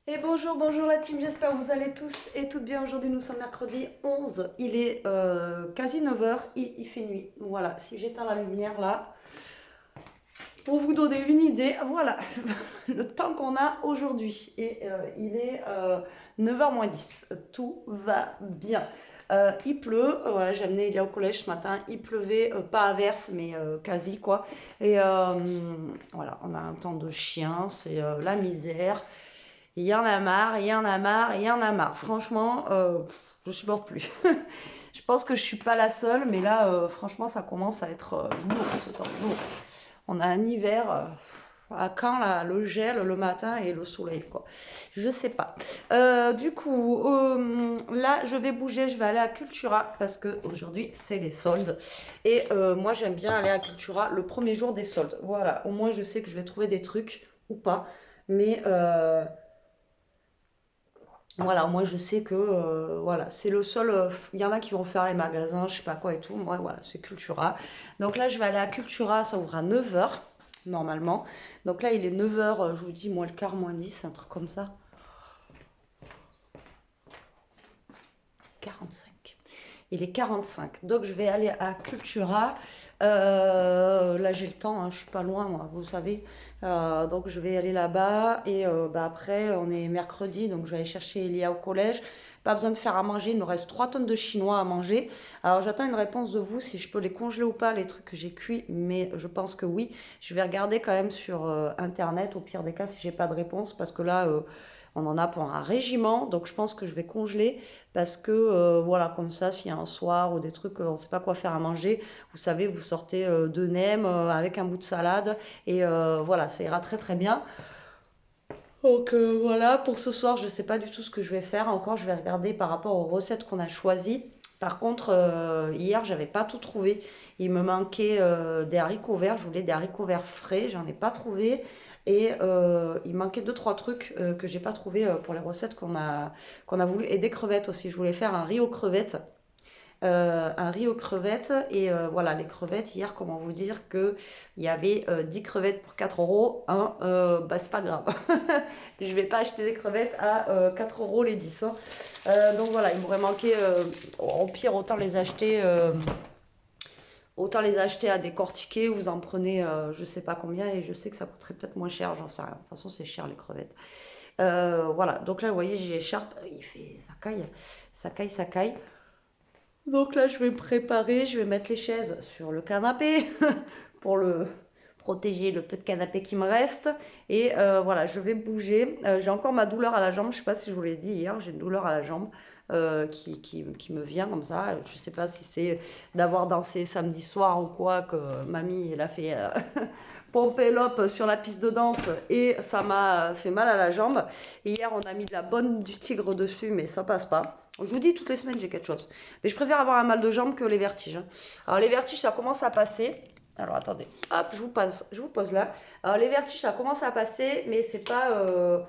Et bonjour, bonjour la team, j'espère que vous allez tous et toutes bien. Aujourd'hui nous sommes mercredi 11, il est quasi 9 h, il fait nuit. Voilà, si j'éteins la lumière là, pour vous donner une idée, voilà le temps qu'on a aujourd'hui. Et il est 9 h moins 10, tout va bien. Il pleut, voilà, j'ai amené Elia au collège ce matin, il pleuvait, pas à verse mais quasi quoi. Et voilà, on a un temps de chien, c'est la misère. Il y en a marre, il y en a marre, il y en a marre. Franchement, je supporte plus. Je pense que je suis pas la seule, mais là, franchement, ça commence à être lourd ce temps. Lourd. On a un hiver. À quand là, le gel le matin et le soleil, quoi. Je sais pas. Du coup, là, je vais bouger, je vais aller à Cultura parce que aujourd'hui c'est les soldes. Et moi, j'aime bien aller à Cultura le premier jour des soldes. Voilà, au moins je sais que je vais trouver des trucs ou pas. Mais voilà, moi je sais que voilà, c'est le seul. Il y en a qui vont faire les magasins, je sais pas quoi et tout. Moi, voilà, c'est Cultura. Donc là, je vais aller à Cultura, ça ouvre à 9 h normalement. Donc là, il est 9 h, je vous dis, moins le quart, moins 10, un truc comme ça. 45. Il est 45. Donc je vais aller à Cultura. Là j'ai le temps, hein, je suis pas loin moi, vous savez. Donc je vais aller là-bas et bah, après on est mercredi, donc je vais aller chercher Elia au collège. Pas besoin de faire à manger, il nous reste 3 tonnes de chinois à manger. Alors j'attends une réponse de vous si je peux les congeler ou pas, les trucs que j'ai cuits, mais je pense que oui. Je vais regarder quand même sur internet, au pire des cas si j'ai pas de réponse, parce que là on en a pour un régiment, donc je pense que je vais congeler parce que voilà, comme ça, s'il y a un soir ou des trucs, on ne sait pas quoi faire à manger, vous savez, vous sortez de nem avec un bout de salade et voilà, ça ira très très bien. Donc voilà, pour ce soir, je ne sais pas du tout ce que je vais faire. Encore, je vais regarder par rapport aux recettes qu'on a choisies. Par contre, hier, j'avais pas tout trouvé. Il me manquait des haricots verts. Je voulais des haricots verts frais. J'en ai pas trouvé. Et il manquait deux, trois trucs que j'ai pas trouvé pour les recettes qu'on a voulu. Et des crevettes aussi. Je voulais faire un riz aux crevettes. Et voilà, les crevettes, hier, comment vous dire que il y avait 10 crevettes pour 4 euros. Hein, bah, c'est pas grave. Je vais pas acheter des crevettes à 4 euros les 10. Hein. Donc voilà, il m'aurait manqué, au pire, autant les acheter à décortiquer. Vous en prenez, je sais pas combien, et je sais que ça coûterait peut-être moins cher, j'en sais rien. De toute façon, c'est cher les crevettes. Voilà, donc là, vous voyez, j'ai l'écharpe, il fait, ça caille, ça caille, ça caille. Donc là, je vais me préparer, je vais mettre les chaises sur le canapé pour le protéger le peu de canapé qui me reste. Et voilà, je vais bouger. J'ai encore ma douleur à la jambe, je ne sais pas si je vous l'ai dit hier, j'ai une douleur à la jambe qui me vient comme ça. Je ne sais pas si c'est d'avoir dansé samedi soir ou quoi, que mamie elle a fait pomper l'op sur la piste de danse et ça m'a fait mal à la jambe. Et hier, on a mis de la bonne du tigre dessus, mais ça passe pas. Je vous dis, toutes les semaines, j'ai quelque chose. Mais je préfère avoir un mal de jambe que les vertiges. Hein. Alors, les vertiges, ça commence à passer. Alors, attendez. Hop, je vous pose là. Alors, les vertiges, ça commence à passer, mais c'est pas.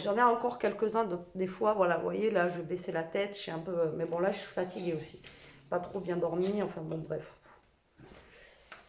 J'en ai encore quelques-uns des fois. Voilà, vous voyez, là, je baissais la tête. Je suis un peu. Mais bon, là, je suis fatiguée aussi. Pas trop bien dormi. Enfin, bon, bref.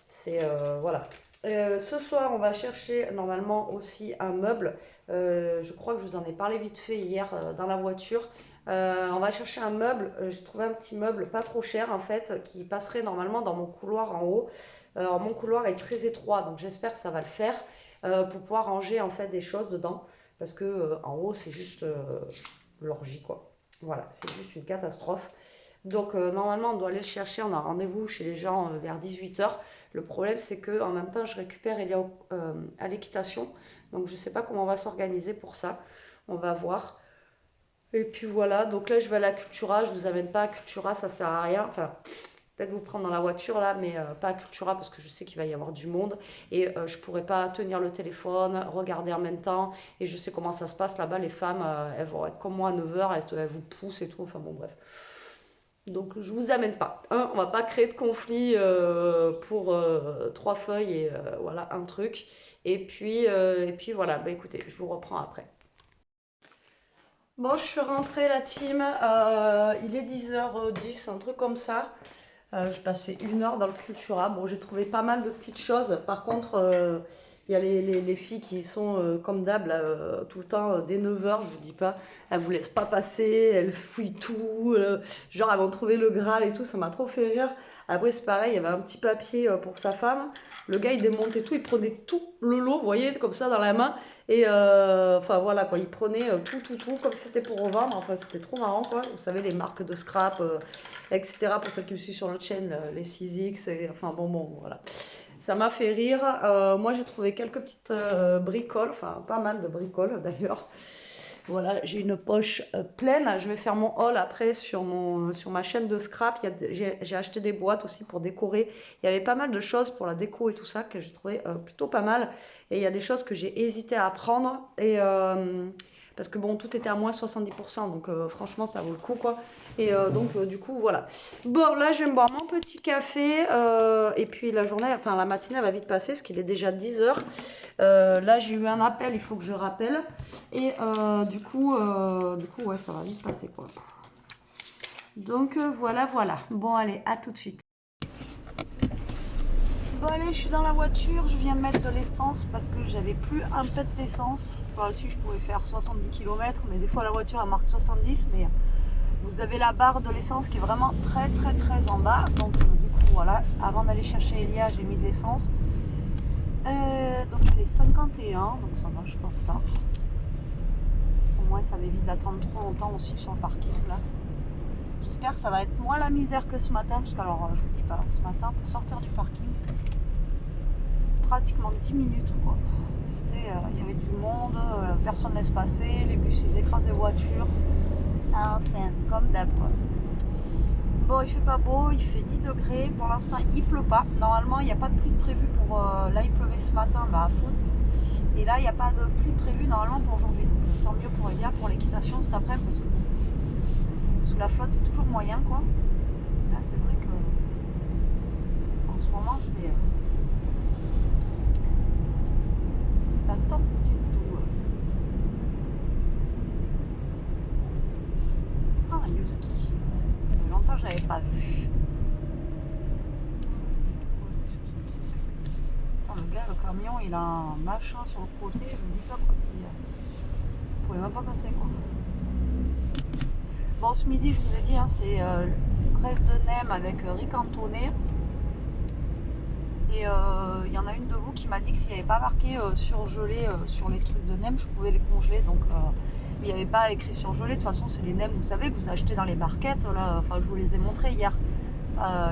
C'est. Voilà. Ce soir, on va chercher normalement aussi un meuble. Je crois que je vous en ai parlé vite fait hier dans la voiture. On va chercher un meuble. J'ai trouvé un petit meuble pas trop cher en fait qui passerait normalement dans mon couloir en haut. Alors mon couloir est très étroit donc j'espère que ça va le faire pour pouvoir ranger en fait des choses dedans parce que en haut c'est juste l'orgie quoi. Voilà, c'est juste une catastrophe. Donc normalement on doit aller le chercher, on a rendez-vous chez les gens vers 18 h. Le problème c'est que en même temps je récupère Elia à l'équitation, donc je ne sais pas comment on va s'organiser pour ça, on va voir. Et puis voilà, donc là je vais à la Cultura, je vous amène pas à Cultura, ça sert à rien, enfin peut-être vous prendre dans la voiture là, mais pas à Cultura parce que je sais qu'il va y avoir du monde et je pourrais pas tenir le téléphone, regarder en même temps et je sais comment ça se passe là-bas, les femmes elles vont être comme moi à 9 h, elles vous poussent et tout, enfin bon bref. Donc je vous amène pas. Hein, on va pas créer de conflit pour trois feuilles et voilà un truc. Et puis voilà, bah écoutez, je vous reprends après. Bon, je suis rentrée la team, il est 10 h 10, un truc comme ça. J'ai passé 1 heure dans le Cultura. Bon, j'ai trouvé pas mal de petites choses. Par contre, Il y a les filles qui sont comme d'hab, là, tout le temps, dès 9 h, je vous dis pas, elles vous laissent pas passer, elles fouillent tout, genre elles vont trouver le Graal et tout, ça m'a trop fait rire. Après, c'est pareil, il y avait un petit papier pour sa femme. Le gars, il démontait tout, il prenait tout le lot, vous voyez, comme ça dans la main. Et enfin voilà, quoi, il prenait tout, comme si c'était pour revendre. Enfin, c'était trop marrant, quoi. Vous savez, les marques de scrap, etc. Pour ceux qui me suivent sur notre chaîne, les 6X, et, enfin bon, voilà. Ça m'a fait rire. Moi, j'ai trouvé quelques petites bricoles, enfin pas mal de bricoles d'ailleurs. Voilà, j'ai une poche pleine. Je vais faire mon haul après sur ma chaîne de scrap. J'ai acheté des boîtes aussi pour décorer. Il y avait pas mal de choses pour la déco et tout ça que j'ai trouvé plutôt pas mal. Et il y a des choses que j'ai hésité à prendre. Parce que bon, tout était à moins 70%. Donc franchement, ça vaut le coup, quoi. Et donc, du coup, voilà. Bon, là, je vais me boire mon petit café. Et puis la journée, enfin la matinée, elle va vite passer parce qu'il est déjà 10 h. Là, j'ai eu un appel, il faut que je rappelle. Et ouais, ça va vite passer, quoi. Donc, voilà. Bon, allez, à tout de suite. Bon, allez, je suis dans la voiture. Je viens de mettre de l'essence parce que j'avais plus un pet d'essence. Enfin, si, je pouvais faire 70 km, mais des fois, la voiture, elle marque 70. Mais vous avez la barre de l'essence qui est vraiment très en bas. Donc, du coup, voilà. Avant d'aller chercher Elia, j'ai mis de l'essence. Donc il est 51, donc ça va, je suis pas en retard. Au moins ça m'évite d'attendre trop longtemps aussi sur le parking là. J'espère que ça va être moins la misère que ce matin, parce qu'alors je vous dis pas, ce matin pour sortir du parking, pratiquement 10 minutes quoi. C'était, il y avait du monde, personne ne laisse passer, les bus ils écrasent les voitures. Enfin, comme d'hab quoi. Bon, il fait pas beau, il fait 10 degrés. Pour l'instant, il pleut pas. Normalement, il n'y a pas de pluie prévue pour. Là, il pleuvait ce matin, bah, à fond. Et là, il n'y a pas de pluie prévue normalement pour aujourd'hui. Donc, tant mieux pour Elia, pour l'équitation cet après-midi, parce que sous la flotte, c'est toujours moyen, quoi. Là, c'est vrai que. En ce moment, c'est. C'est pas top du tout. Ah, un Husky. Ça fait longtemps que je l'avais pas vu. Le gars, le camion, il a un machin sur le côté, je me dis pas quoi. Il pouvait même pas passer quoi. Bon, ce midi, je vous ai dit, hein, c'est reste de nem avec riz cantonné. Et il y en a une de vous qui m'a dit que s'il n'y avait pas marqué surgelé sur les trucs de nem, je pouvais les congeler. Donc, il n'y avait pas écrit surgelé. De toute façon, c'est les nems, vous savez, que vous achetez dans les barquettes. Là, enfin, je vous les ai montrés hier.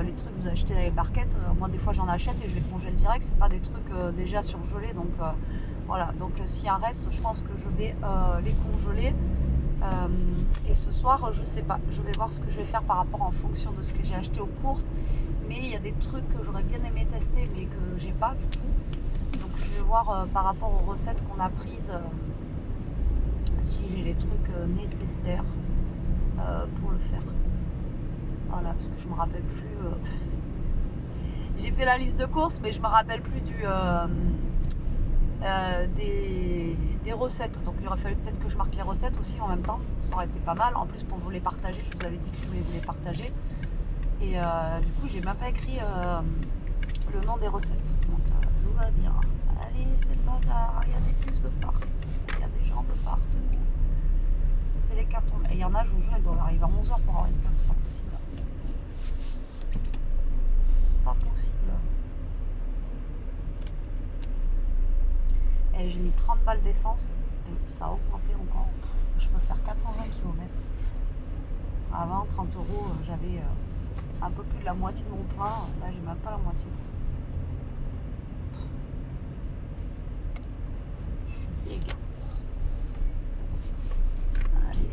Les trucs que vous achetez dans les barquettes, moi des fois j'en achète et je les congèle direct, c'est pas des trucs déjà surgelés, donc voilà. Donc s'il y a un reste, je pense que je vais les congeler. Et ce soir, je sais pas, je vais voir ce que je vais faire par rapport en fonction de ce que j'ai acheté aux courses. Mais il y a des trucs que j'aurais bien aimé tester mais que j'ai pas du tout. Donc je vais voir par rapport aux recettes qu'on a prises si j'ai les trucs nécessaires pour le faire. Voilà, parce que je me rappelle plus. J'ai fait la liste de courses, mais je me rappelle plus des recettes. Donc il aurait fallu peut-être que je marque les recettes aussi en même temps. Ça aurait été pas mal. En plus, pour vous les partager, je vous avais dit que je voulais vous les partager. Et du coup, j'ai même pas écrit le nom des recettes. Donc tout va bien. Allez, c'est le bazar. Il y a des bus de partout. Il y a des gens de partout. C'est les cartons. Et il y en a, je vous jure, ils doivent arriver à 11 h pour avoir une place. C'est pas possible. Pas possible. Et j'ai mis 30 balles d'essence. Ça a augmenté encore. Je peux faire 420 km. Avant, 30 €, j'avais un peu plus de la moitié de mon plein. Là, j'ai même pas la moitié. Je suis deg. Allez,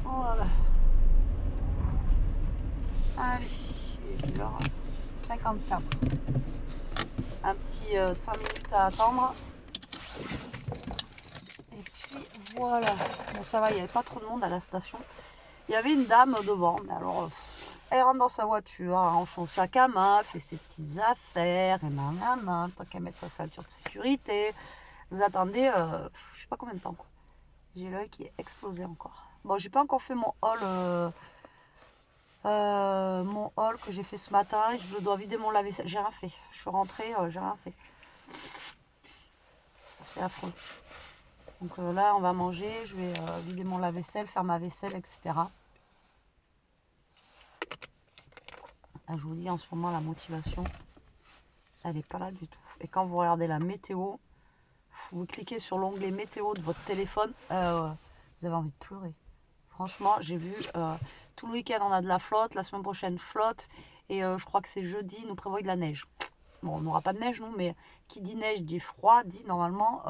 voilà. Allez, il est l'heure 54. Un petit 5 minutes à attendre. Et puis voilà. Bon, ça va, il n'y avait pas trop de monde à la station. Il y avait une dame devant, mais alors Elle rentre dans sa voiture, elle range son sac à main, fait ses petites affaires, et nanana, tant qu'à mettre sa ceinture de sécurité. Vous attendez, je sais pas combien de temps, quoi. J'ai l'œil qui est explosé encore. Bon, j'ai pas encore fait mon haul que j'ai fait ce matin. Je dois vider mon lave-vaisselle. J'ai rien fait. Je suis rentrée, j'ai rien fait. C'est affreux. Donc là, on va manger. Je vais vider mon lave-vaisselle, faire ma vaisselle, etc. Ah, je vous dis, en ce moment, la motivation, elle n'est pas là du tout. Et quand vous regardez la météo, vous cliquez sur l'onglet météo de votre téléphone, vous avez envie de pleurer. Franchement, j'ai vu tout le week-end on a de la flotte, la semaine prochaine flotte, et je crois que c'est jeudi, nous prévoit de la neige. Bon, on n'aura pas de neige nous, mais qui dit neige dit froid, dit normalement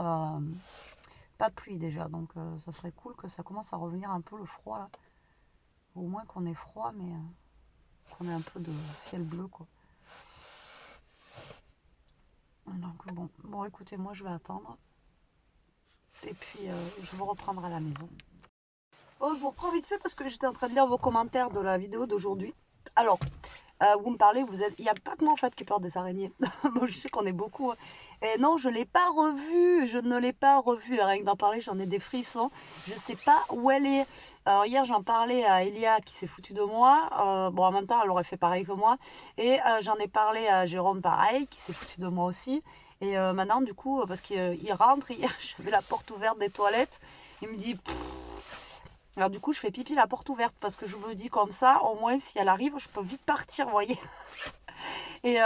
pas de pluie déjà. Donc ça serait cool que ça commence à revenir un peu le froid là. Au moins qu'on ait froid, mais qu'on ait un peu de ciel bleu quoi. Donc bon écoutez, moi je vais attendre. Et puis je vous reprendrai à la maison. Oh, je vous reprends vite fait parce que j'étais en train de lire vos commentaires de la vidéo d'aujourd'hui. Alors, vous me parlez, il n'y a pas que moi en fait qui ai peur des araignées. Moi, je sais qu'on est beaucoup. Et non, je ne l'ai pas revue. Je ne l'ai pas revue. Rien que d'en parler, j'en ai des frissons. Je ne sais pas où elle est. Alors, hier, j'en parlais à Elia qui s'est foutue de moi. Bon, en même temps, elle aurait fait pareil que moi. Et j'en ai parlé à Jérôme, pareil, qui s'est foutu de moi aussi. Et maintenant, du coup, parce qu'il rentre, hier, j'avais la porte ouverte des toilettes. Il me dit. Alors du coup, je fais pipi la porte ouverte parce que je me dis comme ça, au moins si elle arrive, je peux vite partir, vous voyez. Et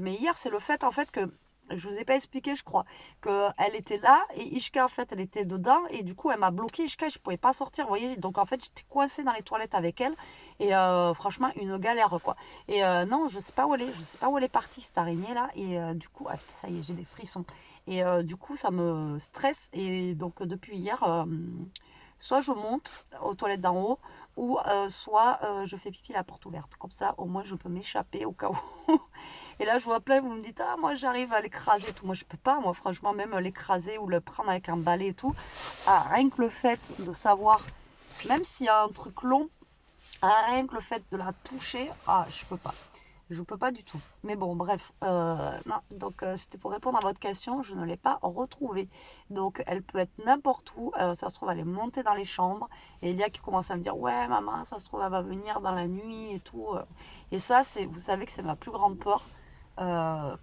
mais hier, c'est le fait en fait que je vous ai pas expliqué, je crois, qu'elle était là et Ishka en fait, elle était dedans et du coup, elle m'a bloqué Ishka, je pouvais pas sortir, vous voyez. Donc en fait, j'étais coincée dans les toilettes avec elle et franchement, une galère quoi. Et non, je sais pas où elle est, je sais pas où elle est partie cette araignée là et du coup, ah, ça y est, j'ai des frissons. Et du coup, ça me stresse et donc depuis hier. Soit je monte aux toilettes d'en haut, ou soit je fais pipi la porte ouverte. Comme ça, au moins, je peux m'échapper au cas où. Et là, je vois plein, vous me dites, ah, moi, j'arrive à l'écraser tout. Moi, je peux pas, moi, franchement, même l'écraser ou le prendre avec un balai et tout. Ah, rien que le fait de savoir, même s'il y a un truc long, rien que le fait de la toucher, ah, je peux pas. Je peux pas du tout. Mais bon, bref. Non, donc c'était pour répondre à votre question. Je ne l'ai pas retrouvée. Donc elle peut être n'importe où. Ça se trouve, elle est montée dans les chambres. Et il y a qui commence à me dire, ouais, maman, ça se trouve, elle va venir dans la nuit et tout. Et ça, vous savez que c'est ma plus grande peur.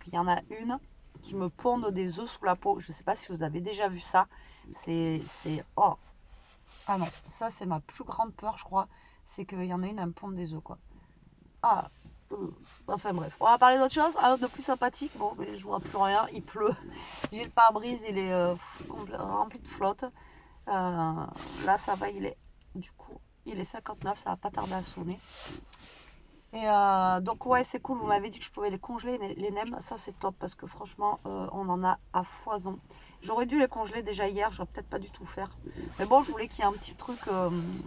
Qu'il y en a une qui me pond des œufs sous la peau. Je ne sais pas si vous avez déjà vu ça. Oh. Ah non, ça c'est ma plus grande peur, je crois. C'est qu'il y en a une, elle me pond des œufs, quoi. Ah, enfin bref, on va parler d'autre chose, de plus sympathique. Bon, mais je vois plus rien, il pleut. J'ai le pare-brise, il est rempli de flotte. Là, ça va, il est 59, ça va pas tarder à sonner. Et donc ouais, c'est cool, vous m'avez dit que je pouvais les congeler, les nems, ça c'est top parce que franchement, on en a à foison. J'aurais dû les congeler déjà hier, j'aurais peut-être pas du tout faire. Mais bon, je voulais qu'il y ait un petit truc.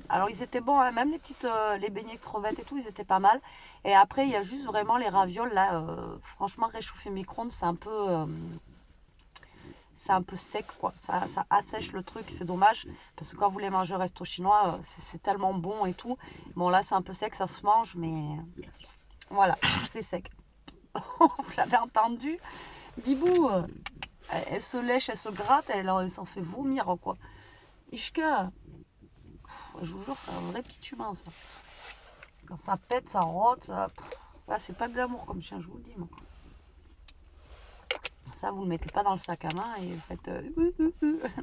Alors ils étaient bons, hein, même les beignets de crevettes et tout, ils étaient pas mal. Et après, il y a juste vraiment les ravioles là. Franchement, réchauffer micro-ondes, c'est un peu sec quoi. Ça assèche le truc, c'est dommage parce que quand vous les mangez au resto chinois, c'est tellement bon et tout. Bon là, c'est un peu sec, ça se mange, mais voilà, c'est sec. Vous l'avez entendu, Bibou, elle se lèche, elle se gratte, elle s'en fait vomir quoi. Ishka, je vous jure, c'est un vrai petit humain ça. Quand ça pète, ça rote, là, c'est pas de l'amour comme chien, je vous le dis. Moi. Ça, vous le mettez pas dans le sac à main et vous faites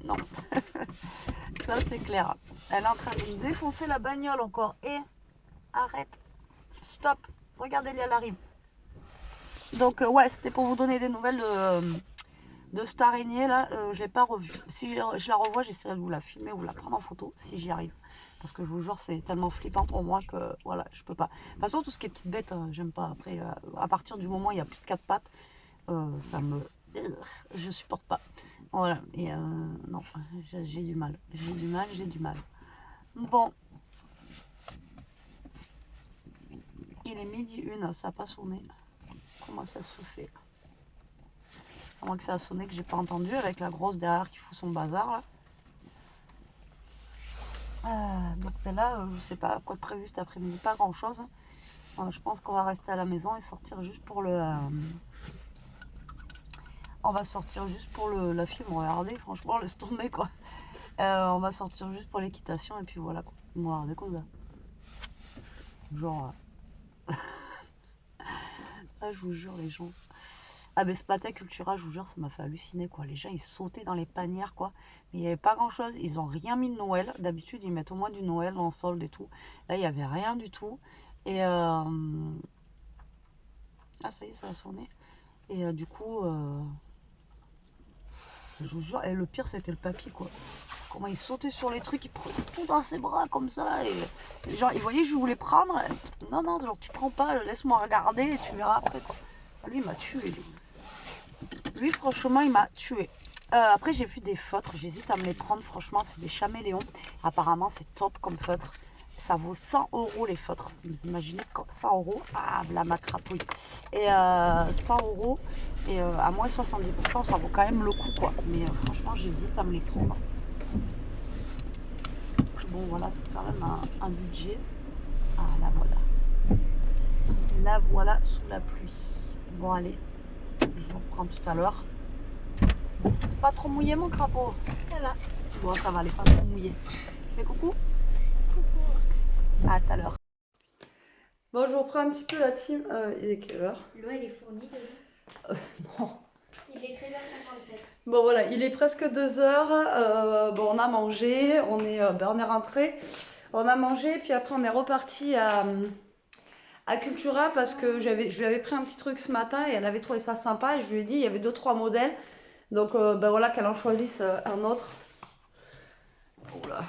non, ça c'est clair. Elle est en train de me défoncer la bagnole encore. Et arrête, stop, regardez-les, elle arrive. Donc ouais, c'était pour vous donner des nouvelles de cette araignée là. Je l'ai pas revue. Si je la revois, j'essaierai de vous la filmer ou de la prendre en photo si j'y arrive. Parce que je vous jure, c'est tellement flippant pour moi que voilà, je peux pas. De toute façon, tout ce qui est petite bête, j'aime pas. Après, à partir du moment où il y a plus de 4 pattes, ça me. Je supporte pas. Voilà. Et non, j'ai du mal. J'ai du mal. Bon. Il est midi 1, ça n'a pas sonné. Comment ça se fait? À moins que ça a sonné que j'ai pas entendu avec la grosse derrière qui fout son bazar là. Donc ben là, je sais pas quoi de prévu cet après-midi, pas grand chose. Je pense qu'on va rester à la maison et sortir juste pour le... on va sortir juste pour la film, regardez, franchement, laisse tomber quoi. On va sortir juste pour l'équitation et puis voilà quoi. On va regarder comme ça. Genre... ah, je vous jure les gens. Ah ben Spata Cultura, je vous jure, ça m'a fait halluciner quoi. Les gens ils sautaient dans les panières quoi. Mais il n'y avait pas grand chose. Ils ont rien mis de Noël. D'habitude ils mettent au moins du Noël dans le solde et tout. Là il n'y avait rien du tout. Et ah ça y est, ça a sonné. Et du coup, je vous jure, et le pire c'était le papy quoi. Comment il sautait sur les trucs, il prenait tout dans ses bras comme ça. Et genre, il voyait que je voulais prendre. Non, non, genre tu prends pas, laisse-moi regarder et tu verras après quoi. Lui il m'a tué. Lui franchement il m'a tué. Après j'ai vu des feutres, j'hésite à me les prendre. Franchement c'est des Chaméléons. Apparemment c'est top comme feutre. Ça vaut 100 € les feutres. Vous imaginez 100 €. Ah la macratouille. Et 100 € et à moins 70%, ça vaut quand même le coup quoi. Mais franchement j'hésite à me les prendre. Parce que bon voilà, c'est quand même un budget. Ah la voilà. La voilà sous la pluie. Bon allez, je vous reprends tout à l'heure. Pas trop mouillé mon crapaud? Ça va. Bon ça va, elle est pas trop mouillée. Fais coucou. Coucou. À tout à l'heure. Bon, je vous reprends un petit peu la team. Il est quelle heure? L'eau elle est fournie déjà. Non. Il est 13h57. Bon voilà, il est presque 2h. Bon, on a mangé, on est rentré. On a mangé, puis après on est reparti à Cultura parce que je lui avais pris un petit truc ce matin et elle avait trouvé ça sympa. Et je lui ai dit, il y avait 2-3 modèles. Donc ben voilà, qu'elle en choisisse un autre. Oula.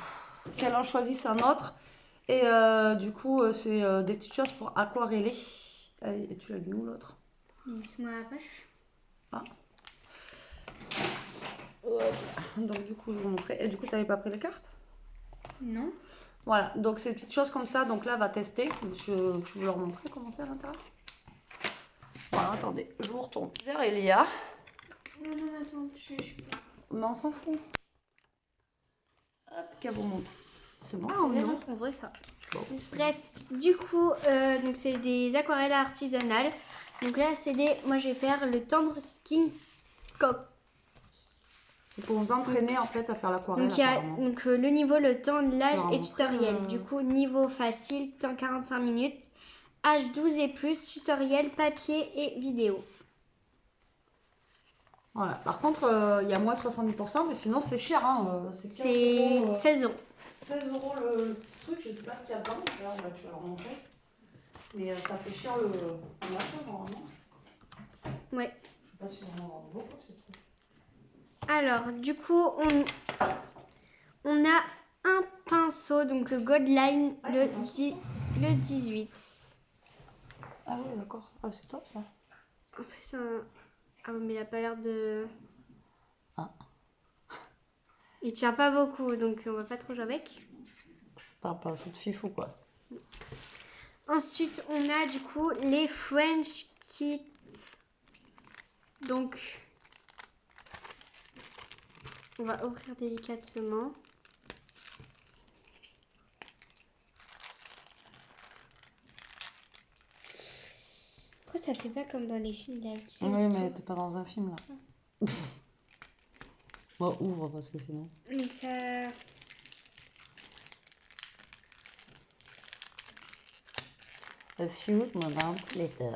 Qu'elle en choisisse un autre. Et du coup, c'est des petites choses pour aquareller. Et tu l'as vu où l'autre? Ils sont dans la poche. Ah. Donc du coup, je vous montrer. Et du coup, tu n'avais pas pris les cartes? Non. Voilà, donc c'est des petites choses comme ça. Donc là, on va tester. Je vais leur montrer comment c'est à l'intérieur. Voilà, attendez, je vous retourne vers Elia. Non, non, attends, je Mais on s'en fout. Hop, qu'elle vous montre. C'est bon, on verra. on voit ça. Bon. Bref, du coup, donc c'est des aquarelles artisanales. Donc là, c'est des. Moi, je vais faire le tendre King Kong. C'est pour vous entraîner en fait à faire l'aquarelle. Donc il y a le niveau, le temps, l'âge et tutoriel. montrer, Du coup, niveau facile, temps 45 minutes. Âge 12 et plus, tutoriel, papier et vidéo. Voilà. Par contre, il y a moins 70%, mais sinon c'est cher. Hein. C'est 16 €. 16 € le petit truc, je sais pas ce qu'il y a dedans. Là, tu vas leur montrer. Mais ça fait cher le achat normalement. Ouais. Je sais pas si on en vend beaucoup ce truc. Alors, du coup, on a un pinceau, donc le Godline, le 18. Ah oui, d'accord. Ah, c'est top ça. Après, c'est un... Ah, mais il a pas l'air de... Ah. Il tient pas beaucoup, donc on va pas trop jouer avec. C'est pas un pinceau de fifou quoi. Ensuite, on a du coup les French Kits. Donc, on va ouvrir délicatement. Pourquoi ça fait pas comme dans les films là, tu sais, oui, mais t'es pas dans un film là. Bon, ouvre parce que sinon. Mais ça... A few moments later.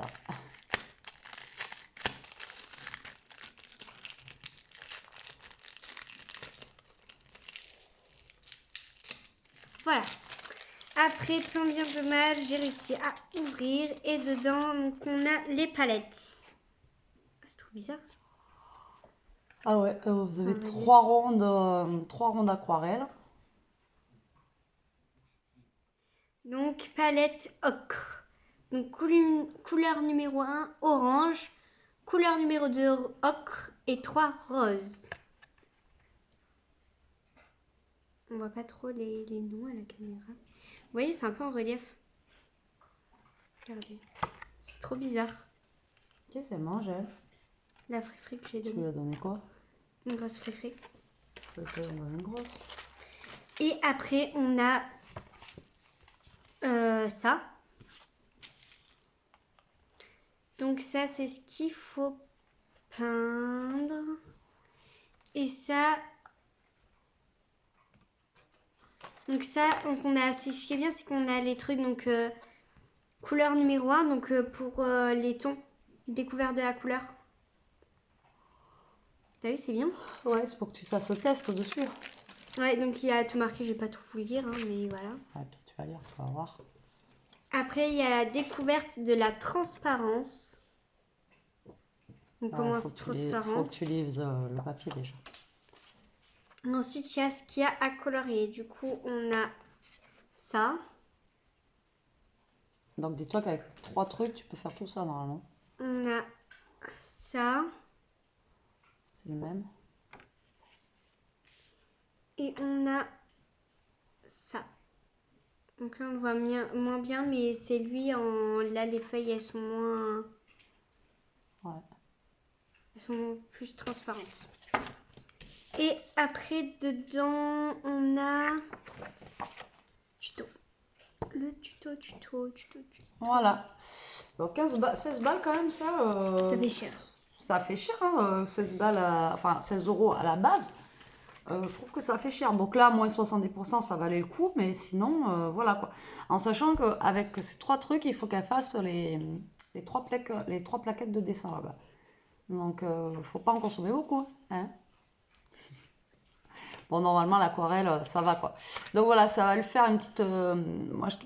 Voilà. Après, tant bien que mal, j'ai réussi à ouvrir. Et dedans, donc, on a les palettes. C'est trop bizarre. Ah ouais, vous avez 3 rondes d'aquarelle. Donc, palette ocre. Donc, couleur numéro 1, orange. Couleur numéro 2, ocre. Et 3, rose. On voit pas trop les noms à la caméra. Vous voyez, c'est un peu en relief. Regardez. C'est trop bizarre. Qu'est-ce qu'elle mange, elle? La frifrée que j'ai Tu lui donnée. as donné quoi? Une grosse frifrée. C'était une grosse. Et après, on a ça. Donc ça, c'est ce qu'il faut peindre. Et ça... Donc ça, donc ce qui est bien, c'est qu'on a les trucs, donc couleur numéro 1, donc pour les tons, découverte de la couleur. T'as vu, c'est bien. Ouais, c'est pour que tu fasses le test dessus. Ouais, donc il y a tout marqué, je vais pas tout vous lire, hein, mais voilà. Ah, tu vas lire, tu vas voir. Après, il y a la découverte de la transparence. Donc comment c'est Faut transparent. que tu lises le papier déjà. Ensuite, il y a ce qu'il y a à colorier. Du coup, on a ça. Donc dis-toi qu'avec 3 trucs, tu peux faire tout ça normalement. On a ça. C'est le même. Et on a ça. Donc là, on le voit moins bien, mais c'est lui Là, les feuilles, elles sont moins... Ouais. Elles sont plus transparentes. Et après, dedans, on a... Tuto. Le tuto. Voilà. Donc 16 balles quand même, ça. Ça fait cher. Ça fait cher, hein, 16 balles, enfin 16 € à la base. Je trouve que ça fait cher. Donc là, moins 70%, ça valait le coup. Mais sinon, voilà quoi. En sachant qu'avec ces 3 trucs, il faut qu'elle fasse les 3 plaquettes de dessin là-bas. Donc, faut pas en consommer beaucoup. Hein. Bon, normalement, l'aquarelle, ça va quoi. Donc voilà, ça va le faire une petite.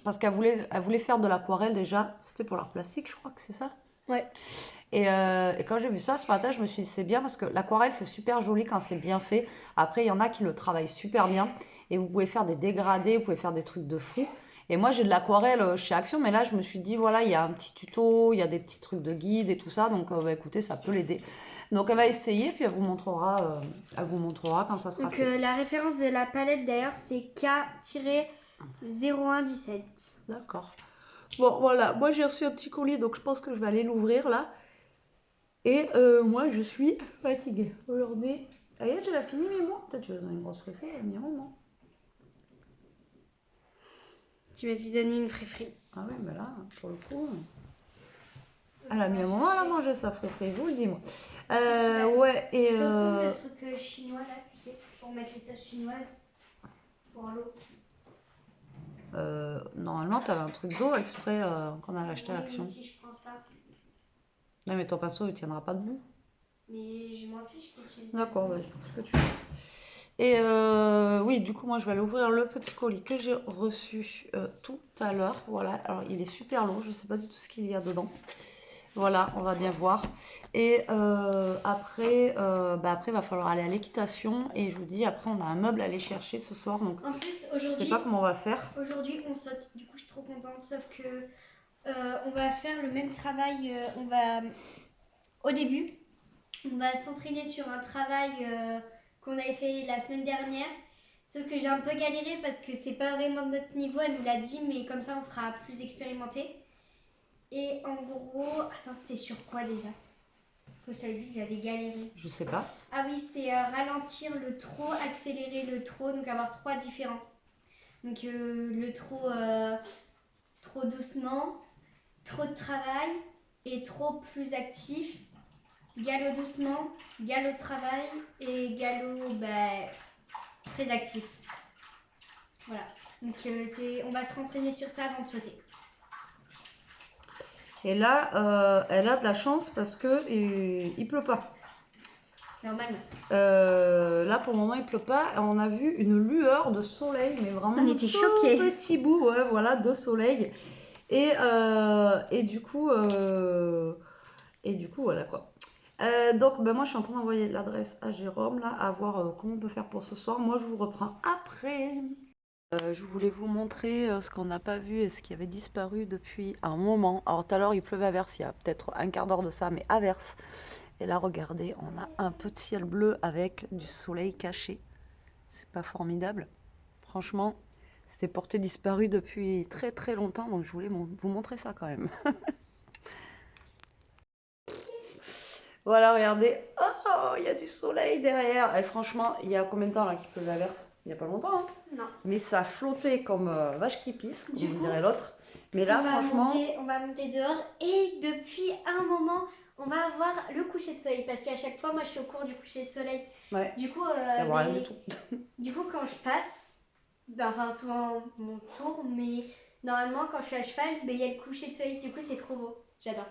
Parce qu'elle voulait faire de l'aquarelle déjà. C'était pour l'art plastique, je crois que c'est ça. Ouais. Et quand j'ai vu ça ce matin, je me suis dit c'est bien parce que l'aquarelle c'est super joli quand c'est bien fait. Après, il y en a qui le travaillent super bien et vous pouvez faire des dégradés, vous pouvez faire des trucs de fou. Et moi j'ai de l'aquarelle chez Action, mais là je me suis dit voilà, il y a un petit tuto, il y a des petits trucs de guide et tout ça, donc écoutez, ça peut l'aider. Donc elle va essayer, puis elle vous montrera quand ça sera Donc fait. la référence de la palette d'ailleurs, c'est K-0117. D'accord. Bon voilà, moi j'ai reçu un petit colis, donc je pense que je vais aller l'ouvrir là. Et moi, je suis fatiguée aujourd'hui. Aïe, j'ai la fini, mais moi, peut-être que je vais donner une grosse référence à Miron, non? Tu m'as dit donner une fréfrée. Ah oui, mais là, pour le coup... Elle a mis un moment à la manger, sa fréfrée, vous le dis-moi. Ouais, et... Tu peux prendre le truc chinois, là, tu sais, pour mettre les sauces chinoises pour l'eau. Normalement, t'avais un truc d'eau exprès qu'on a acheté à Action. Oui, si je prends ça. Non, mais ton pinceau, il tiendra pas debout. Mais je m'en fiche que tu... D'accord, vas-y, ce que tu veux. Et oui, du coup, moi, je vais aller ouvrir le petit colis que j'ai reçu tout à l'heure. Voilà, alors il est super lourd, je ne sais pas du tout ce qu'il y a dedans. Voilà, on va bien voir. Et après, il va falloir aller à l'équitation. Et je vous dis, après, on a un meuble à aller chercher ce soir. Donc, en plus, je ne sais pas comment on va faire. Aujourd'hui, on saute. Du coup, je suis trop contente. Sauf que on va faire le même travail. Au début, on va s'entraîner sur un travail qu'on avait fait la semaine dernière. Sauf que j'ai un peu galéré parce que c'est pas vraiment de notre niveau. Elle nous l'a dit, mais comme ça, on sera plus expérimenté. Et en gros, attends, c'était sur quoi déjà? Je t'avais dit que j'avais galéré. Je sais pas. Ah oui, c'est ralentir le trop, accélérer le trop, donc avoir 3 différents. Donc le trop doucement, trop de travail et trop plus actif. Galop doucement, galop travail et galop très actif. Voilà. Donc on va se rentraîner sur ça avant de sauter. Et là, elle a de la chance parce que il pleut pas. Normalement. Là, pour le moment, il pleut pas. On a vu une lueur de soleil, mais vraiment On était choqués. un petit bout, ouais, voilà, de soleil. Et du coup, voilà quoi. Donc, moi, je suis en train d'envoyer l'adresse à Jérôme là, à voir comment on peut faire pour ce soir. Moi, je vous reprends après. Je voulais vous montrer ce qu'on n'a pas vu et ce qui avait disparu depuis un moment. Alors tout à l'heure il pleuvait à verse, il y a peut-être un quart d'heure de ça, mais à verse. Et là regardez, on a un peu de ciel bleu avec du soleil caché. C'est pas formidable. Franchement, c'était porté disparu depuis très très longtemps, donc je voulais vous montrer ça quand même. Voilà, regardez. Oh, il y a du soleil derrière. Et franchement, il y a combien de temps là qu'il pleut à verse? il n'y a pas longtemps, hein. Non. Mais ça flottait comme vache qui pisse, comme Du coup, dirait l'autre. Mais là, franchement... on va monter dehors et depuis un moment, on va avoir le coucher de soleil. Parce qu'à chaque fois, moi, je suis au cours du coucher de soleil. Ouais, Du coup, il n'y a rien du tout. du coup, quand je passe, enfin souvent mon tour, mais normalement, quand je suis à cheval, il y a le coucher de soleil. Du coup, c'est trop beau. J'adore.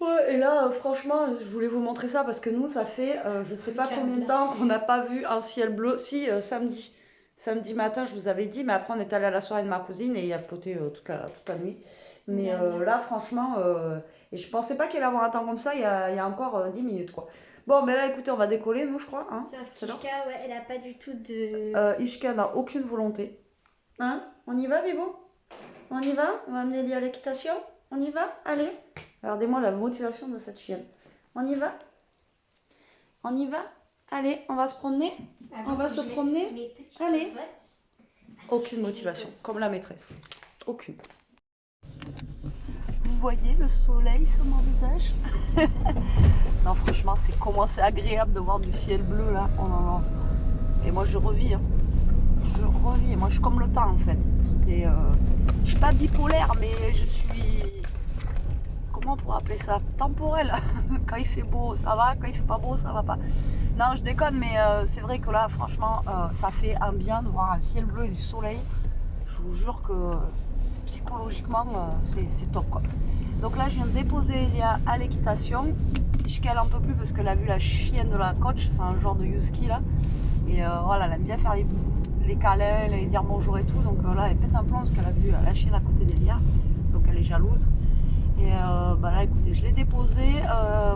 Ouais, et là, franchement, je voulais vous montrer ça parce que nous, ça fait je sais pas combien de temps qu'on n'a pas vu un ciel bleu. Si, samedi. Samedi matin, je vous avais dit, mais après, on est allé à la soirée de ma cousine et il a flotté toute la nuit. Mais là, franchement, et je pensais pas qu'il allait avoir un temps comme ça il y a encore 10 minutes, quoi. Bon, mais là, écoutez, on va décoller, nous, je crois. Hein, Sauf c'est l'heure. qu'Ishka, ouais, elle a pas du tout de. Ishka n'a aucune volonté. Hein? On y va, Vivo? On y va? On va amener Lia à l'équitation? On y va? Allez. Regardez-moi la motivation de cette chienne. On y va? On y va? Allez, on va se promener? On va se promener? Allez. Aucune motivation, comme la maîtresse. Aucune. Vous voyez le soleil sur mon visage? Non, franchement, c'est agréable de voir du ciel bleu là. Oh là là. Et moi, je revis. Hein. Je revis. Moi, je suis comme le temps en fait. Je suis pas bipolaire, mais je suis. Comment on pourrait appeler ça? Temporel. Quand il fait beau, ça va. Quand il fait pas beau, ça va pas. Non, je déconne, mais c'est vrai que là, franchement, ça fait un bien de voir un ciel bleu et du soleil. Je vous jure que psychologiquement, c'est top quoi. Donc là, je viens de déposer Elia à l'équitation. Je cale un peu plus parce qu'elle a vu la chienne de la coach. C'est un genre de husky là. Et voilà, elle aime bien faire les câlins, et dire bonjour et tout. Donc là, elle pète un plomb parce qu'elle a vu la chienne à côté d'Elia. Donc elle est jalouse. Et bah là, écoutez, je l'ai déposé.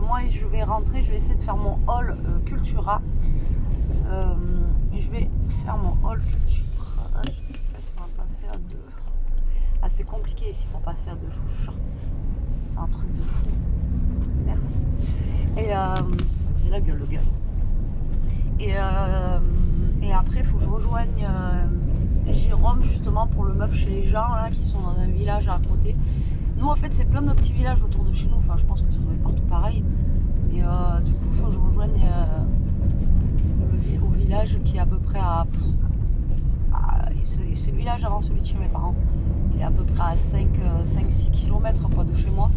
Moi, je vais rentrer. Je vais essayer de faire mon haul Cultura. Et je vais faire mon haul Cultura. Je sais pas si on va passer à deux. Ah, c'est compliqué ici pour passer à deux, je vous jure. C'est un truc de fou. Merci. Et j'ai la gueule, le gars. Et après, il faut que je rejoigne Jérôme justement pour le meuble chez les gens là qui sont dans un village à côté. Nous, en fait, c'est plein de petits villages autour de chez nous. Enfin, je pense que ça doit être partout pareil. Mais du coup, il faut que je rejoigne au village qui est à peu près à c'est le village avant celui de chez mes parents. Il est à peu près à 5-6 km quoi, de chez moi.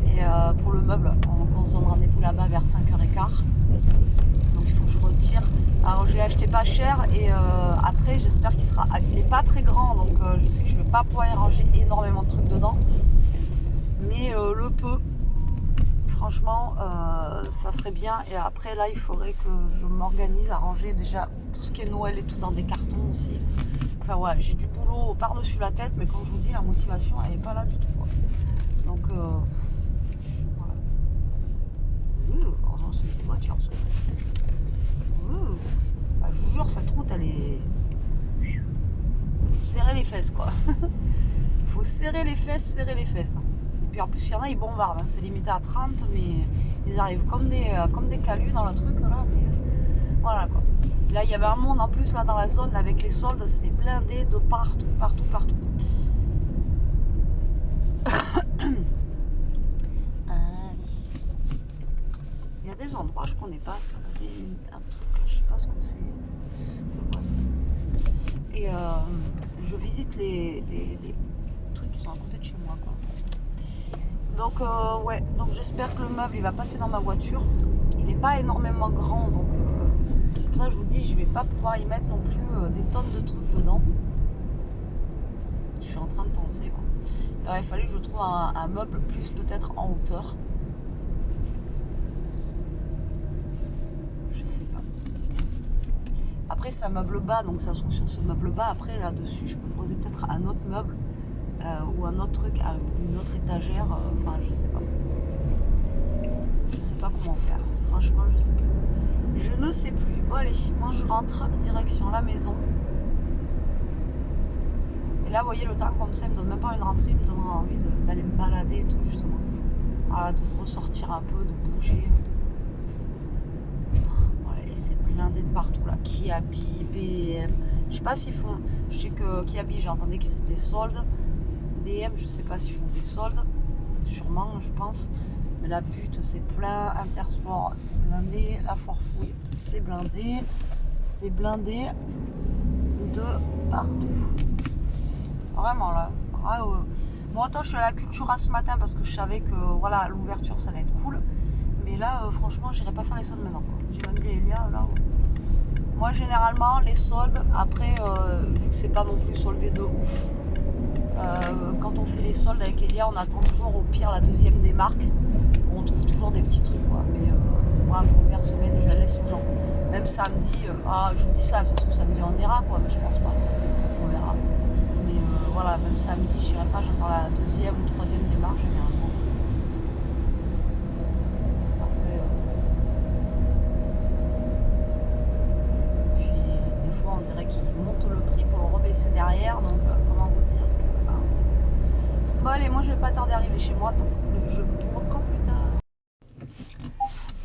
Et pour le meuble, on se donne rendez-vous là-bas vers 5h15. Donc il faut que je retire. Alors je l'ai acheté pas cher et après j'espère qu'il sera. Il n'est pas très grand donc je sais que je ne vais pas pouvoir y ranger énormément de trucs dedans. Mais le peu, franchement, ça serait bien. Et après là il faudrait que je m'organise à ranger déjà tout ce qui est Noël et tout dans des cartons aussi. Enfin ouais, j'ai du boulot par-dessus la tête, mais comme je vous dis, la motivation elle n'est pas là du tout quoi. Donc voilà. Heureusement c'est des voitures. Bah, je vous jure, cette route elle est. Serrer les fesses quoi. Faut serrer les fesses, serrer les fesses. Et puis en plus, il y en a, ils bombardent. Hein. C'est limité à 30, mais ils arrivent comme des calus dans le truc là. Mais voilà quoi. Là, il y avait un monde en plus là dans la zone avec les soldes, c'est blindé de partout, partout, partout. Il y a des endroits, je connais pas. Ça avait un truc là, je sais pas ce que c'est. Et je visite les trucs qui sont à côté de chez moi quoi. Donc ouais, donc j'espère que le meuble il va passer dans ma voiture. Il n'est pas énormément grand donc pour ça je vous dis je vais pas pouvoir y mettre non plus des tonnes de trucs dedans. Je suis en train de penser quoi. Alors, il fallait que je trouve un meuble plus peut-être en hauteur. Je sais pas. Après c'est un meuble bas donc ça se trouve sur ce meuble bas. Après là-dessus je peux poser peut-être un autre meuble. Ou un autre truc, une autre étagère, enfin je sais pas. Je sais pas comment faire, franchement je sais plus. Je ne sais plus. Bon allez, moi je rentre direction la maison. Et là vous voyez le temps comme ça, il me donne même pas une rentrée, il me donnera envie d'aller me balader et tout justement. Voilà, de ressortir un peu, de bouger. Voilà, et c'est blindé de partout là. Kiabi, BM. Je sais pas s'ils font. Je sais que Kiabi, j'ai entendu qu'ils faisaient des soldes. BM, je sais pas s'ils font des soldes, sûrement, je pense. Mais la butte, c'est plein. Intersport, c'est blindé. La Foire Fouille, c'est blindé. C'est blindé. de partout. Vraiment là. Bon, attends, je suis à la Cultura ce matin parce que je savais que voilà, l'ouverture ça allait être cool. Mais là, franchement, j'irai pas faire les soldes maintenant. J'ai même dit Elia là. Moi, généralement, les soldes, après, vu que c'est pas non plus soldé de ouf, quand on fait les soldes avec Elia, on attend toujours au pire la deuxième des marques. On trouve toujours des petits trucs quoi. Mais moi, la première semaine, je la laisse aux gens. Même samedi, je vous dis ça se trouve samedi on ira quoi, mais je pense pas. On verra. Mais voilà, même samedi, je n'irai pas, j'attends la deuxième ou troisième démarche généralement. Après, puis des fois, on dirait qu'ils montent le prix pour le rebaisser derrière, donc comment vous dire que, Bon, allez, moi je vais pas tarder à arriver chez moi, donc je vous reprends plus tard.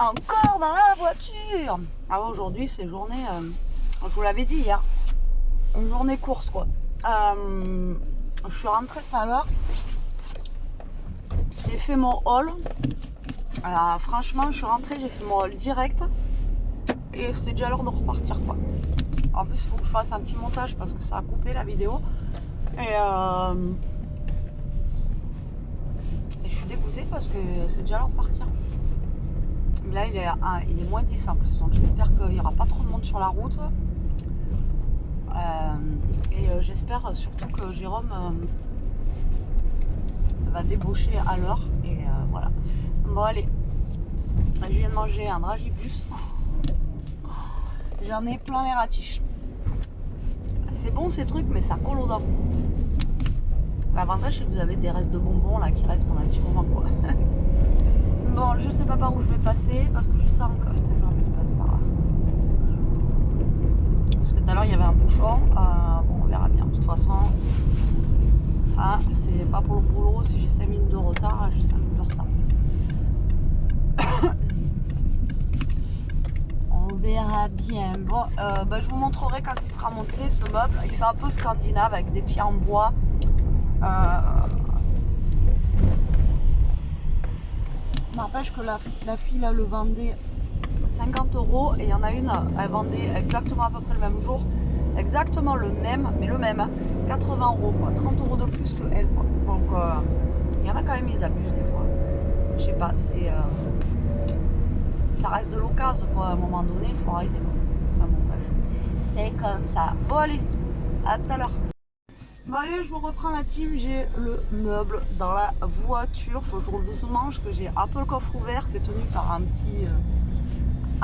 Encore dans la voiture. Ah ouais, aujourd'hui, c'est journée, je vous l'avais dit hier, une journée course quoi. Je suis rentrée tout à l'heure. J'ai fait mon haul. Alors, franchement, je suis rentrée, j'ai fait mon haul direct. Et c'était déjà l'heure de repartir quoi. En plus, il faut que je fasse un petit montage parce que ça a coupé la vidéo. Et je suis dégoûtée parce que c'est déjà l'heure de partir. Mais là, il est moins 10 en plus. Donc j'espère qu'il n'y aura pas trop de monde sur la route. Et j'espère surtout que Jérôme va débaucher à l'heure. Et voilà. Bon, allez. Je viens de manger un dragibus. J'en ai plein les ratiches. C'est bon ces trucs, mais ça colle aux dents. L'avantage, c'est que vous avez des restes de bonbons là qui restent pendant un petit moment quoi. Bon, je sais pas par où je vais passer parce que je sens que. Putain, j'ai envie de passer par là. Parce que tout à l'heure il y avait un bouchon. Bon, on verra bien. De toute façon, c'est pas pour le boulot. Si j'ai 5 minutes de retard, j'ai 5 minutes de retard. On verra bien. Bon, je vous montrerai quand il sera monté ce meuble. Il fait un peu scandinave avec des pieds en bois. N'empêche que la fille là le vendait 50 € et il y en a une, elle vendait exactement à peu près le même jour, exactement le même, mais le même, 80 € quoi, 30 € de plus que elle quoi. Donc il y en a quand même, ils abusent des fois. Je sais pas, ça reste de l'occasion quoi, à un moment donné, il faut arrêter quoi. Enfin bon bref, c'est comme ça. Bon allez, à tout à l'heure. Bon allez, je vous reprends la team, j'ai le meuble dans la voiture, faut que je roule doucement parce que j'ai un peu le coffre ouvert, c'est tenu par un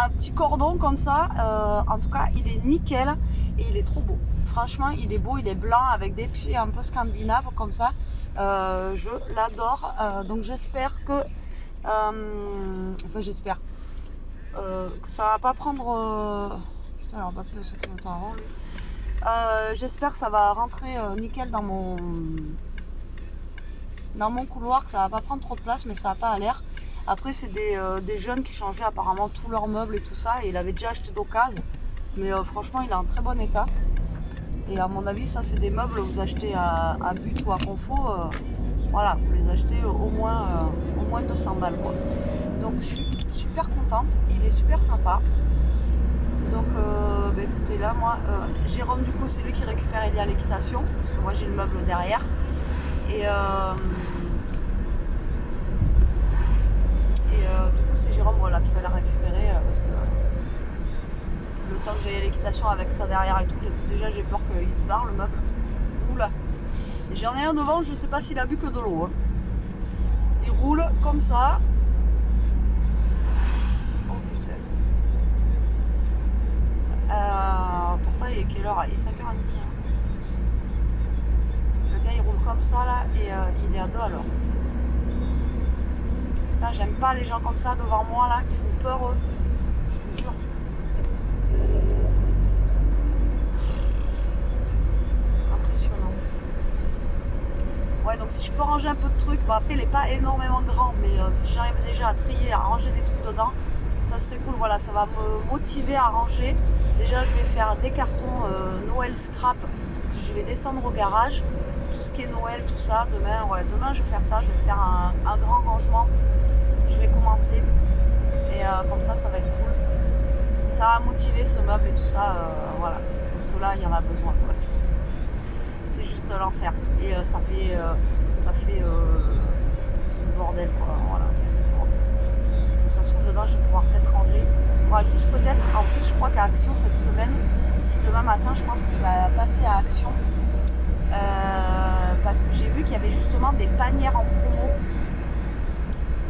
petit cordon comme ça. En tout cas, il est nickel et il est trop beau. Franchement, il est beau, il est blanc avec des pieds un peu scandinaves comme ça. Je l'adore. Donc j'espère que... j'espère que ça va pas prendre... Putain, alors parce que c'est qui m'entend avant lui. J'espère que ça va rentrer nickel dans mon couloir, que ça va pas prendre trop de place, mais ça n'a pas l'air. Après c'est des jeunes qui changeaient apparemment tous leurs meubles et tout ça, et il avait déjà acheté d'occasion, mais franchement il est en très bon état. Et à mon avis ça c'est des meubles que vous achetez à but ou à confo, voilà, vous les achetez au moins 200 balles quoi. Donc je suis super contente, il est super sympa. Donc écoutez là moi Jérôme du coup c'est lui qui récupère Elia à l'équitation parce que moi j'ai le meuble derrière et du coup c'est Jérôme voilà, qui va la récupérer parce que le temps que j'aille à l'équitation avec ça derrière et tout, déjà j'ai peur qu'il se barre le meuble. Oula. Et j'en ai un devant, je sais pas s'il a bu que de l'eau. Il roule comme ça. Pourtant il est quelle heure? Il est 5h30 hein. Le gars il roule comme ça là et il est à 2 à l'heure. Ça j'aime pas les gens comme ça devant moi là, ils font peur eux. Je vous jure. Impressionnant. Ouais donc si je peux ranger un peu de trucs, bon après il est pas énormément grand mais si j'arrive déjà à trier, à ranger des trucs dedans, ça c'était cool, voilà, ça va me motiver à ranger. Déjà je vais faire des cartons Noël scrap, je vais descendre au garage, tout ce qui est Noël, tout ça, demain je vais faire ça, je vais faire un grand rangement, je vais commencer et comme ça va être cool, ça va motiver ce meuble et tout ça, voilà. parce que là, il y en a besoin, quoi. C'est juste l'enfer. Et c'est le bordel, quoi. Voilà, c'est le bordel. Donc ça se trouve dedans, je vais pouvoir peut-être ranger. Il faudra juste peut-être, en plus, je crois qu'à Action cette semaine, si demain matin, je pense que je vais passer à Action. Parce que j'ai vu qu'il y avait justement des panières en promo.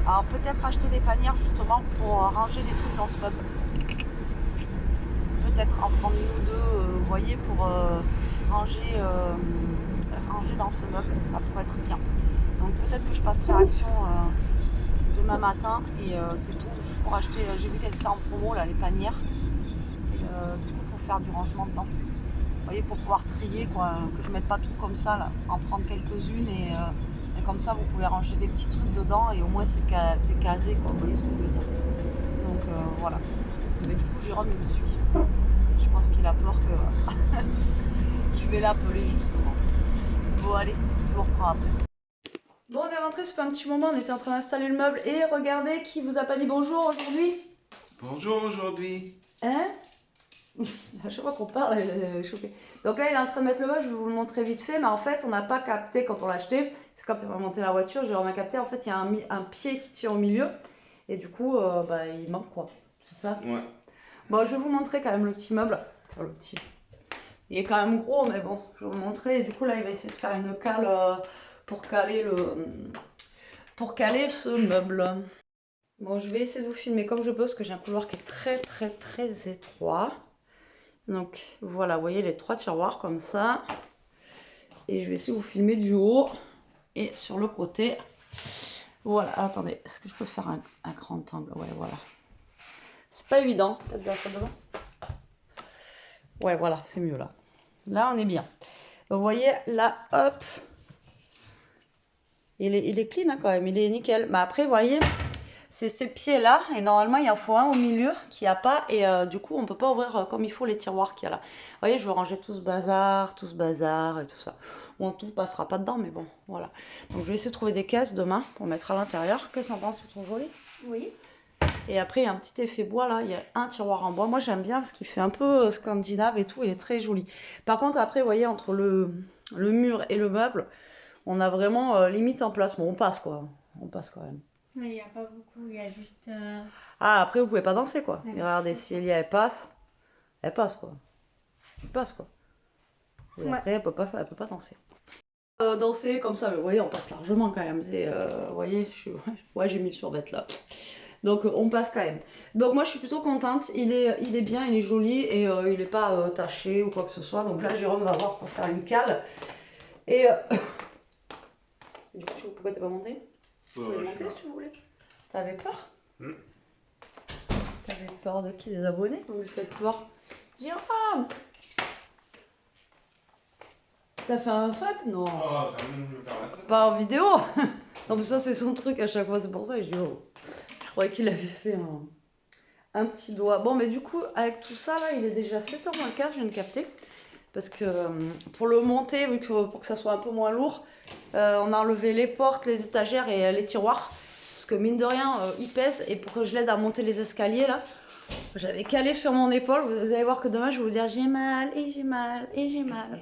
Alors peut-être acheter des panières justement pour ranger des trucs dans ce meuble. Peut-être en prendre une ou deux, vous voyez, pour ranger dans ce meuble, ça pourrait être bien. Donc peut-être que je passerai à Action demain matin et c'est tout, juste pour acheter, j'ai vu qu'elles étaient en promo là, les panières, et, du coup pour faire du rangement dedans. Vous voyez, pour pouvoir trier, quoi, que je mette pas tout comme ça, là, en prendre quelques-unes et comme ça vous pouvez ranger des petits trucs dedans et au moins c'est casé, quoi, vous voyez ce que je veux dire. Donc voilà. Mais du coup Jérôme il me suit. Je pense qu'il a peur que je vais l'appeler justement. Bon allez, je vous reprends après. Bon, on est rentré, ça fait un petit moment, on était en train d'installer le meuble et regardez qui vous a pas dit bonjour aujourd'hui. Bonjour aujourd'hui. Hein? Je crois qu'on parle, elle est choquée. Donc là, il est en train de mettre le meuble, je vais vous le montrer vite fait, mais en fait, on n'a pas capté quand on l'a acheté. C'est quand il va monter la voiture, j'ai vraiment capté. En fait, il y a un pied qui tient au milieu et du coup, il manque quoi. C'est ça? Ouais. Bon, je vais vous montrer quand même le petit meuble. Enfin, le petit. Il est quand même gros, mais bon, je vais vous montrer. Et du coup, là, il va essayer de faire une cale pour caler ce meuble. Bon, je vais essayer de vous filmer comme je peux parce que j'ai un couloir qui est très très très étroit. Donc voilà, vous voyez les 3 tiroirs comme ça. Et je vais essayer de vous filmer du haut et sur le côté. Voilà, attendez, est-ce que je peux faire un grand angle? Ouais, voilà. C'est pas évident, peut-être dans ça devant. Ouais, voilà, c'est mieux là. Là, on est bien. Vous voyez, là, hop. Il est clean hein, quand même, il est nickel. Mais après, vous voyez, c'est ces pieds-là. Et normalement, il en faut un au milieu qui n'y a pas. Et du coup, on ne peut pas ouvrir comme il faut les tiroirs qu'il y a là. Vous voyez, je vais ranger tout ce bazar et tout ça. Bon, tout ne passera pas dedans, mais bon, voilà. Donc, je vais essayer de trouver des caisses demain pour mettre à l'intérieur. Qu'est-ce que t'en penses? Tu trouves joli? Oui. Et après, il y a un petit effet bois là. Il y a un tiroir en bois. Moi, j'aime bien parce qu'il fait un peu scandinave et tout. Il est très joli. Par contre, après, vous voyez, entre le mur et le meuble, on a vraiment limite en place. Bon, on passe quoi. On passe quand même. Mais il n'y a pas beaucoup, il y a juste. Ah, après, vous pouvez pas danser quoi. Ouais. Et regardez, si Elia elle passe quoi. Tu passes quoi. Et Ouais. après, elle peut pas danser. Danser comme ça, mais vous voyez, on passe largement quand même. Vous voyez, ouais, j'ai mis le survêt là. Donc on passe quand même. Donc moi je suis plutôt contente, il est bien, il est joli et il n'est pas taché ou quoi que ce soit. Donc là Jérôme va voir pour faire une cale. Et du coup pourquoi t'es pas monté? Tu pouvais monter si tu voulais. T'avais peur? T'avais peur de qui? Des abonnés? Vous lui faites peur? Jérôme! T'as fait un fuck? Non. Oh, t'as même voulu faire la queue. Pas en vidéo? Non mais ça c'est son truc à chaque fois, c'est pour ça que je dis oh. Je croyais qu'il avait fait un petit doigt. Bon mais du coup avec tout ça là il est déjà 7h moins le quart, je viens de capter. Parce que pour le monter, pour que ça soit un peu moins lourd, on a enlevé les portes, les étagères et les tiroirs. Parce que mine de rien, il pèse. Et pour que je l'aide à monter les escaliers là, j'avais calé sur mon épaule. Vous allez voir que demain je vais vous dire j'ai mal et j'ai mal et j'ai mal.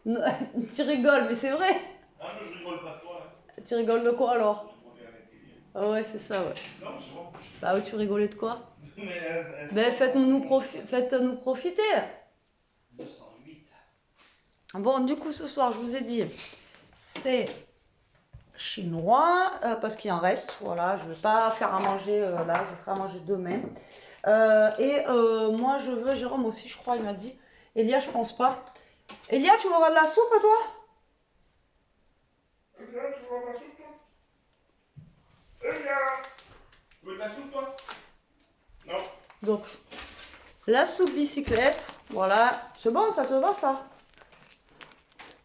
Non, tu rigoles, mais c'est vrai. Ah non, je rigole pas de toi. Tu rigoles de quoi alors? Je rigolais avec Kylian. Ah ouais, c'est ça, ouais. Non, c'est bon. Bah oui, tu rigolais de quoi? Mais Ben faites-nous profiter. 208. Bon, du coup, ce soir, je vous ai dit, c'est chinois, parce qu'il en reste. Voilà, je ne vais pas faire à manger là, je ferai à manger demain. Moi, je veux, Jérôme aussi, je crois, il m'a dit. Elia, je pense pas. Elia, tu veux avoir de la soupe, toi? Elia, tu veux de la soupe, toi? Elia, tu veux de la soupe, toi? Non. Donc, la soupe bicyclette, voilà. C'est bon, ça te va, ça?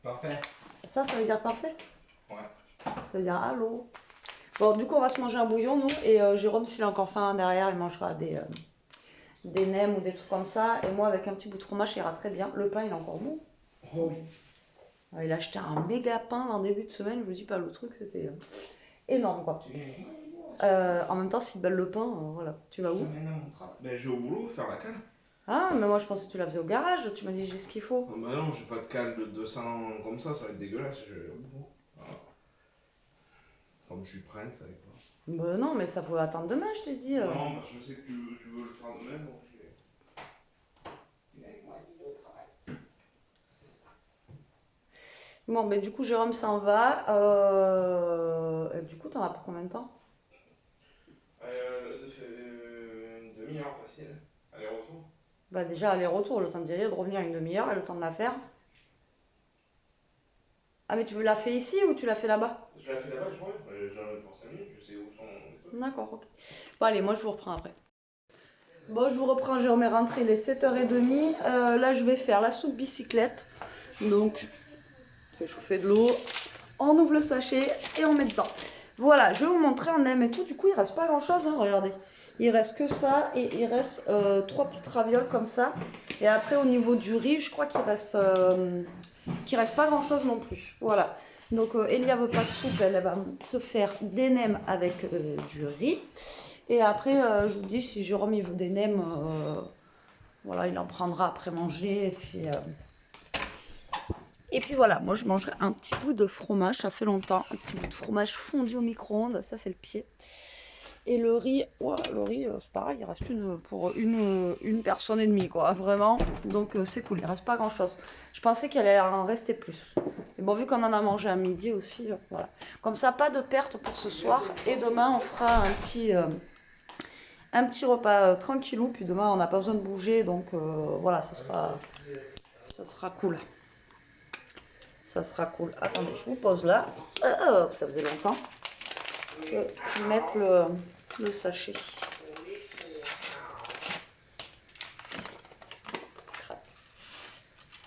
Parfait. Ça veut dire parfait? Ouais. Ça veut dire allô. Bon, du coup, on va se manger un bouillon, nous. Et Jérôme, s'il a encore faim derrière, il mangera des nems ou des trucs comme ça. Et moi, avec un petit bout de fromage, ça ira très bien. Le pain, il est encore bon. Oh oui. Il a acheté un méga pain en début de semaine. Je vous dis pas, le truc, c'était énorme, quoi. En même temps, s'il balle le pain, voilà. Tu vas où? Ben, je vais au boulot faire la cale. Ah, mais moi je pensais que tu la faisais au garage, tu m'as dit j'ai ce qu'il faut. Ah bah non, j'ai pas de cale de 200 comme ça va être dégueulasse. Voilà. Comme je suis prince avec toi. Bah non, mais ça pouvait attendre demain, je t'ai dit. Non, parce que je sais que tu veux le faire de même, donc tu es avec moi, dis au travail. Bon, mais du coup, Jérôme s'en va. Et du coup, t'en as pour combien de temps? Une demi-heure facile. Aller-retour. Bah déjà, aller-retour, le temps d'y aller, de revenir une demi-heure et le temps de la faire. Ah, mais tu veux la faire ici ou tu la fais là-bas? Je l'ai fait là-bas, je vois. J'en ai pour 5 minutes, je sais où sont les trucs. D'accord, ok. Bon, allez, moi je vous reprends après. Bon, je vous reprends, Jérôme est rentré, il est 7h30. Là, je vais faire la soupe bicyclette. Donc, je vais chauffer de l'eau, on ouvre le sachet et on met dedans. Voilà, je vais vous montrer en nem et tout. Du coup, il reste pas grand-chose, hein, regardez. Il reste que ça et il reste 3 petites ravioles comme ça. Et après, au niveau du riz, je crois qu'il reste pas grand-chose non plus. Voilà. Donc, Elia veut pas de soupe, elle va se faire des nems avec du riz. Et après, je vous dis, si Jérôme il veut des nems, voilà, il en prendra après manger. Et puis voilà, moi je mangerai un petit bout de fromage, ça fait longtemps. Un petit bout de fromage fondu au micro-ondes, ça c'est le pied. Et le riz, ouais, c'est pareil, il reste pour une personne et demie, quoi, vraiment. Donc c'est cool, il reste pas grand chose. Je pensais qu'il allait en rester plus. Et bon, vu qu'on en a mangé à midi aussi, voilà. Comme ça, pas de perte pour ce soir. Et demain, on fera un petit repas tranquillou. Puis demain, on n'a pas besoin de bouger, donc voilà, ça sera cool. Ça sera cool. Attendez, je vous pose là. Ça faisait longtemps. Je vais mettre le sachet.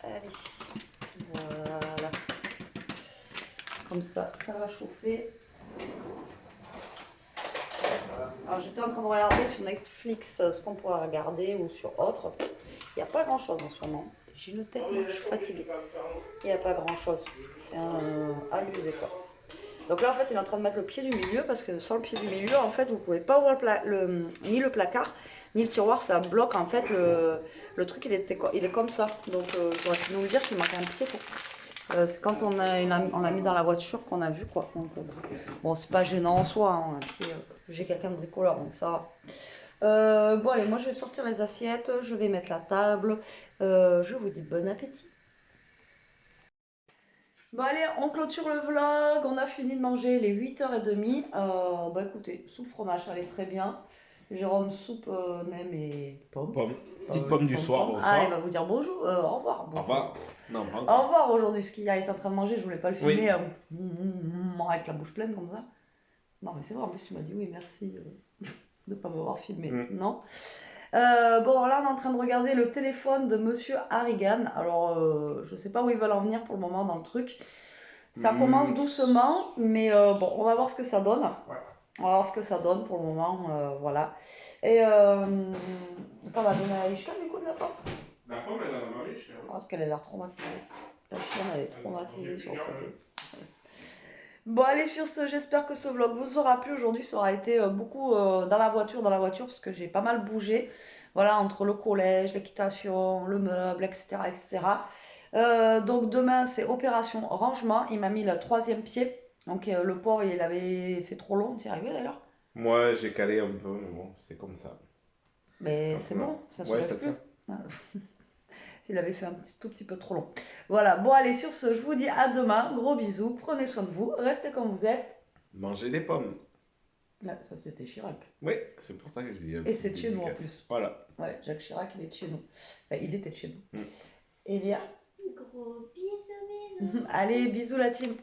Allez, voilà. Comme ça, ça va chauffer. Alors j'étais en train de regarder sur Netflix ce qu'on pourrait regarder ou sur autre. Il n'y a pas grand chose en ce moment. J'ai une tête, moi, je suis fatiguée. Il n'y a pas grand chose. C'est abusé quoi. Donc là en fait il est en train de mettre le pied du milieu parce que sans le pied du milieu en fait vous pouvez pas ouvrir ni le placard ni le tiroir, ça bloque en fait le truc il est comme ça. Donc j'aurais pu nous dire qu'il manque un pied quoi. C'est quand on l'a mis dans la voiture qu'on a vu quoi. Donc, bon c'est pas gênant en soi, hein, un pied, j'ai quelqu'un de bricoleur donc ça va. Bon allez, moi je vais sortir les assiettes, je vais mettre la table, je vous dis bon appétit. Bon allez, on clôture le vlog, on a fini de manger, les 8h30. Bah écoutez, soupe fromage, ça allait très bien. Jérôme, soupe, nem et pommes. Pomme. Petite pomme du soir, pomme. bonsoir. Ah, il va vous dire bonjour, au revoir. Au revoir. Non, pas Au encore. revoir aujourd'hui, ce qu'il est en train de manger, je voulais pas le filmer Oui. avec la bouche pleine comme ça. Non mais c'est vrai, en plus tu m'as dit oui, merci de ne pas m'avoir filmé. Non. Bon, là on est en train de regarder le téléphone de Monsieur Harrigan. Alors, je sais pas où ils veulent en venir pour le moment dans le truc. Ça commence doucement, mais bon, on va voir ce que ça donne. Ouais. On va voir ce que ça donne pour le moment, voilà. Et attends, on va donner à Ishka du coup de la pomme. La pomme, elle a la mamie, je Parce qu'elle a l'air traumatisée. La chienne, elle est traumatisée sur le côté. Bon, allez, sur ce, j'espère que ce vlog vous aura plu. Aujourd'hui, ça aura été beaucoup dans la voiture, parce que j'ai pas mal bougé. Voilà, entre le collège, l'équitation, le meuble, etc. etc. Donc, demain, c'est opération rangement. Il m'a mis le 3e pied. Donc, le pauvre, il avait fait trop long. Tu y arrivé d'ailleurs? Moi, j'ai calé un peu, mais bon, c'est comme ça. Mais c'est bon, ça se Ouais, lève ça plus. tient. S'il avait fait tout petit peu trop long. Voilà, bon allez, sur ce, je vous dis à demain. Gros bisous, prenez soin de vous, restez comme vous êtes. Mangez des pommes. Là, ça c'était Chirac. Oui, c'est pour ça que je dis. Et c'est de chez nous en plus. Voilà. Ouais, Jacques Chirac, il est de chez nous. Enfin, il était de chez nous. Elia. Gros bisous, bisous. Allez, bisous la team.